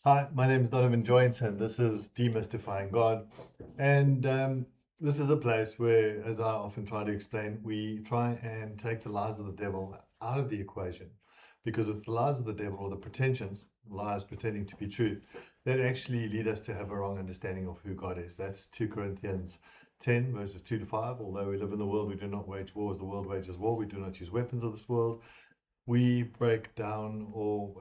Hi, my name is Donovan Joint, and this is Demystifying God. And this is a place where, as I often try to explain, we try and take the lies of the devil out of the equation because it's the lies of the devil or the pretensions, lies pretending to be truth, that actually lead us to have a wrong understanding of who God is. That's 2 Corinthians 10, verses 2 to 5. Although we live in the world, we do not wage war as the world wages war. We do not use weapons of this world. We break down or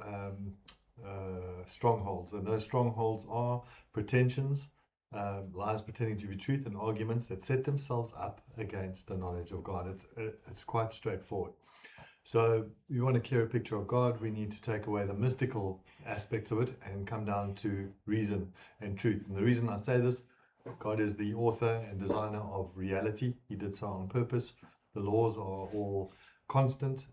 strongholds, and those strongholds are pretensions, lies pretending to be truth, and arguments that set themselves up against the knowledge of God. It's quite straightforward. So, we want a clearer picture of God. We need to take away the mystical aspects of it and come down to reason and truth. And the reason I say this, God is the author and designer of reality. He did so on purpose. The laws are all constant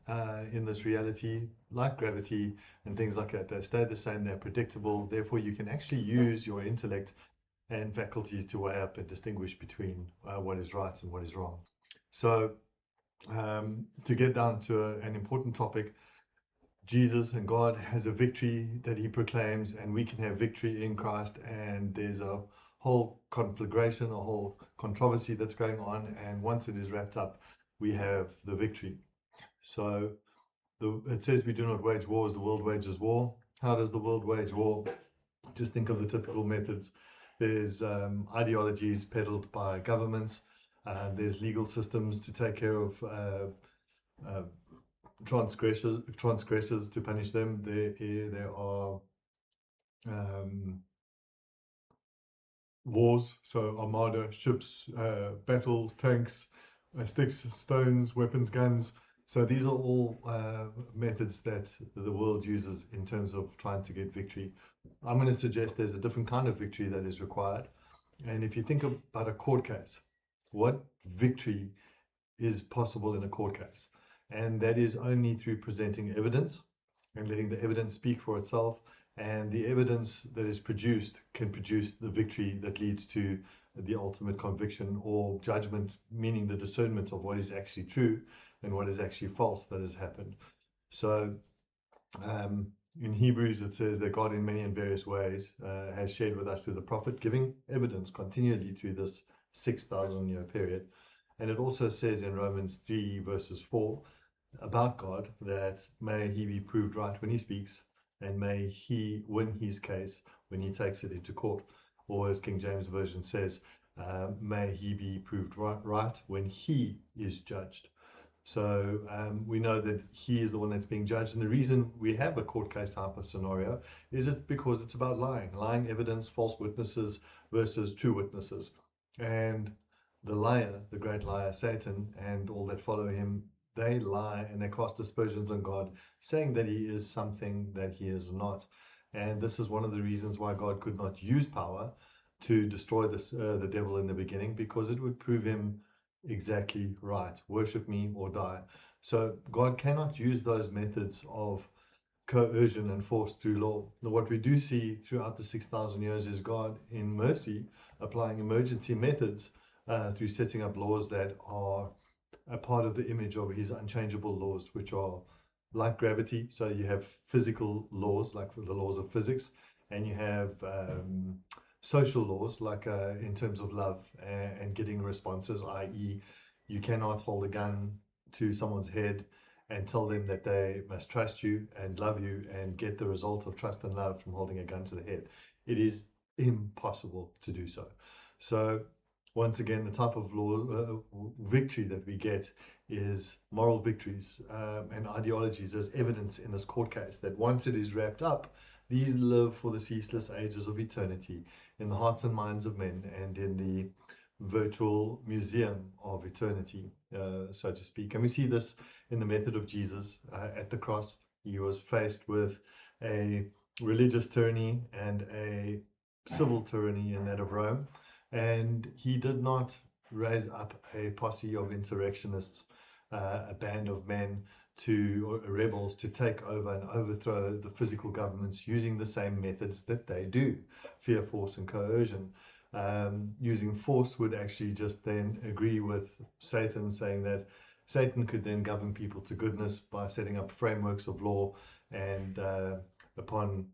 in this reality, like gravity and things like that. They stay the same, they're predictable. Therefore, you can actually use your intellect and faculties to weigh up and distinguish between what is right and what is wrong. So, to get down to an important topic, Jesus and God has a victory that he proclaims, and we can have victory in Christ. And there's a whole conflagration, a whole controversy that's going on. And once it is wrapped up, we have the victory. So it says we do not wage war as the world wages war. How does the world wage war? Just think of the typical methods. There's ideologies peddled by governments. There's legal systems to take care of uh, transgressors to punish them. There are wars, so armada, ships, battles, tanks, sticks, stones, weapons, guns. So these are all methods that the world uses in terms of trying to get victory. I'm going to suggest there's a different kind of victory that is required. And if you think about a court case, what victory is possible in a court case? And that is only through presenting evidence and letting the evidence speak for itself. And the evidence that is produced can produce the victory that leads to the ultimate conviction or judgment, meaning the discernment of what is actually true and what is actually false that has happened. So in Hebrews, it says that God, in many and various ways, has shared with us through the prophet, giving evidence continually through this 6,000-year period. And it also says in Romans 3, verses 4, about God, that may he be proved right when he speaks, and may he win his case when he takes it into court. Or as King James Version says, may he be proved right when he is judged. So we know that he is the one that's being judged. And the reason we have a court case type of scenario is it because it's about lying evidence, false witnesses versus true witnesses. And the liar, the great liar, Satan, and all that follow him, they lie and they cast aspersions on God, saying that he is something that he is not. And this is one of the reasons why God could not use power to destroy the devil in the beginning, because it would prove him exactly right. Worship me or die. So God cannot use those methods of coercion and force through law. Now, what we do see throughout the 6,000 years is God, in mercy, applying emergency methods through setting up laws that are a part of the image of his unchangeable laws, which are like gravity. So you have physical laws, like the laws of physics, and you have social laws, like in terms of love and getting responses, i.e., you cannot hold a gun to someone's head and tell them that they must trust you and love you and get the result of trust and love from holding a gun to the head. It is impossible to do so. So, once again, the type of law victory that we get is moral victories and ideologies as evidence in this court case, that once it is wrapped up, these live for the ceaseless ages of eternity in the hearts and minds of men and in the virtual museum of eternity, so to speak. And we see this in the method of Jesus at the cross. He was faced with a religious tyranny and a civil tyranny in that of Rome. And he did not raise up a posse of insurrectionists, a band of men or rebels to take over and overthrow the physical governments using the same methods that they do, fear, force, and coercion. Using force would actually just then agree with Satan, saying that Satan could then govern people to goodness by setting up frameworks of law and upon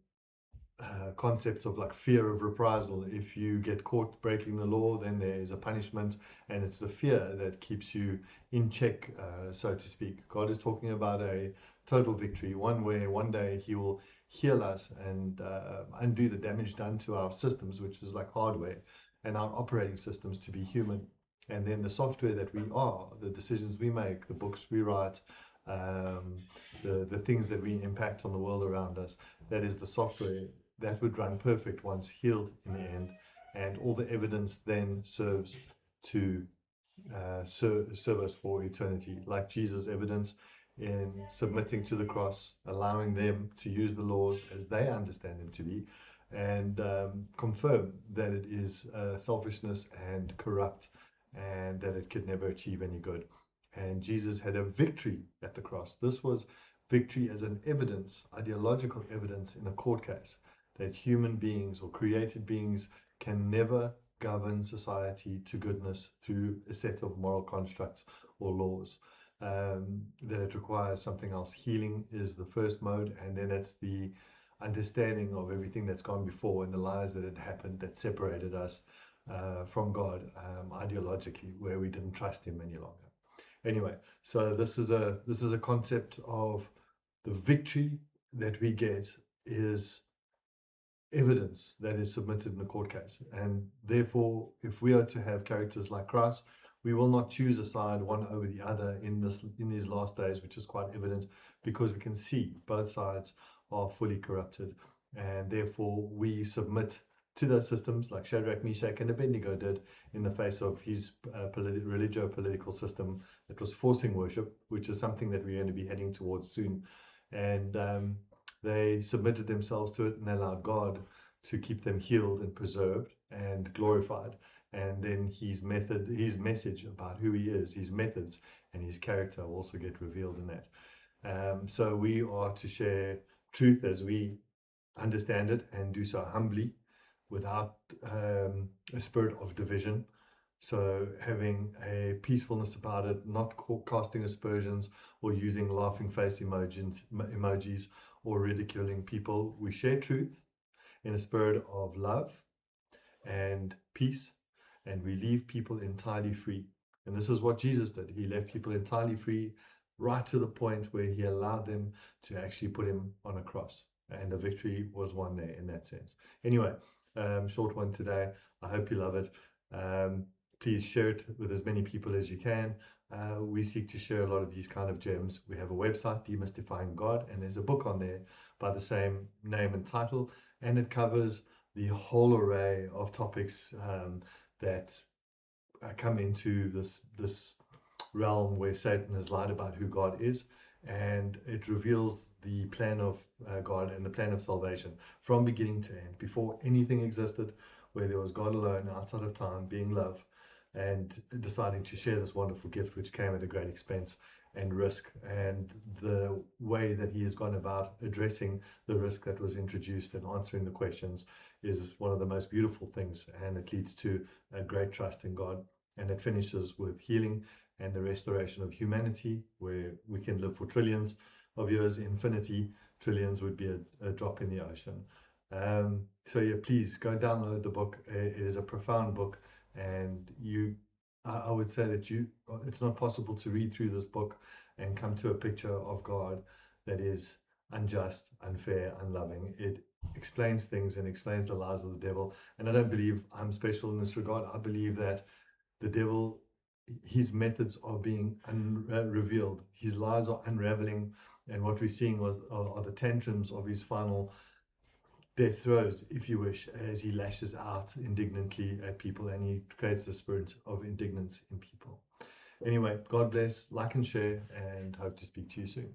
concepts of like fear of reprisal. If you get caught breaking the law, then there is a punishment, and it's the fear that keeps you in check, so to speak. God is talking about a total victory, one where one day He will heal us and undo the damage done to our systems, which is like hardware, and our operating systems to be human. And then the software that we are, the decisions we make, the books we write, the things that we impact on the world around us, that is the software that would run perfect once healed in the end. And all the evidence then serves to serve us for eternity, like Jesus' evidence in submitting to the cross, allowing them to use the laws as they understand them to be, and confirm that it is selfishness and corrupt, and that it could never achieve any good. And Jesus had a victory at the cross. This was victory as an evidence, ideological evidence in a court case, that human beings or created beings can never govern society to goodness through a set of moral constructs or laws. That it requires something else. Healing is the first mode, and then it's the understanding of everything that's gone before and the lies that had happened that separated us from God ideologically, where we didn't trust Him any longer. Anyway, so this is a concept of the victory that we get is evidence that is submitted in the court case. And therefore, if we are to have characters like Christ, we will not choose a side one over the other in these last days, which is quite evident, because we can see both sides are fully corrupted. And therefore, we submit to those systems like Shadrach, Meshach, and Abednego did in the face of his religio-political system that was forcing worship, which is something that we're going to be heading towards soon. And they submitted themselves to it, and they allowed God to keep them healed and preserved and glorified. And then his message about who He is, His methods, and His character will also get revealed in that. So we are to share truth as we understand it, and do so humbly, without a spirit of division. So having a peacefulness about it, not casting aspersions or using laughing face emojis or ridiculing people. We share truth in a spirit of love and peace, and we leave people entirely free. And this is what Jesus did. He left people entirely free, right to the point where He allowed them to actually put Him on a cross. And the victory was won there in that sense. Anyway, short one today. I hope you love it. Please share it with as many people as you can. We seek to share a lot of these kind of gems. We have a website, Demystifying-God, and there's a book on there by the same name and title, and it covers the whole array of topics that come into this realm where Satan has lied about who God is, and it reveals the plan of God and the plan of salvation from beginning to end, before anything existed, where there was God alone outside of time, being love, and deciding to share this wonderful gift, which came at a great expense and risk. And the way that He has gone about addressing the risk that was introduced and answering the questions is one of the most beautiful things, and it leads to a great trust in God. And it finishes with healing and the restoration of humanity, where we can live for trillions of years, infinity. Trillions would be a drop in the ocean. So yeah, please go download the book. It is a profound book, and I would say that it's not possible to read through this book and come to a picture of God that is unjust, unfair, unloving. It explains things and explains the lies of the devil. And I don't believe I'm special in this regard. I believe that the devil, his methods are being revealed. His lies are unraveling, and what we're seeing are the tantrums of his final death throes, if you wish, as he lashes out indignantly at people, and he creates the spirit of indignance in people. Anyway, God bless, like and share, and hope to speak to you soon.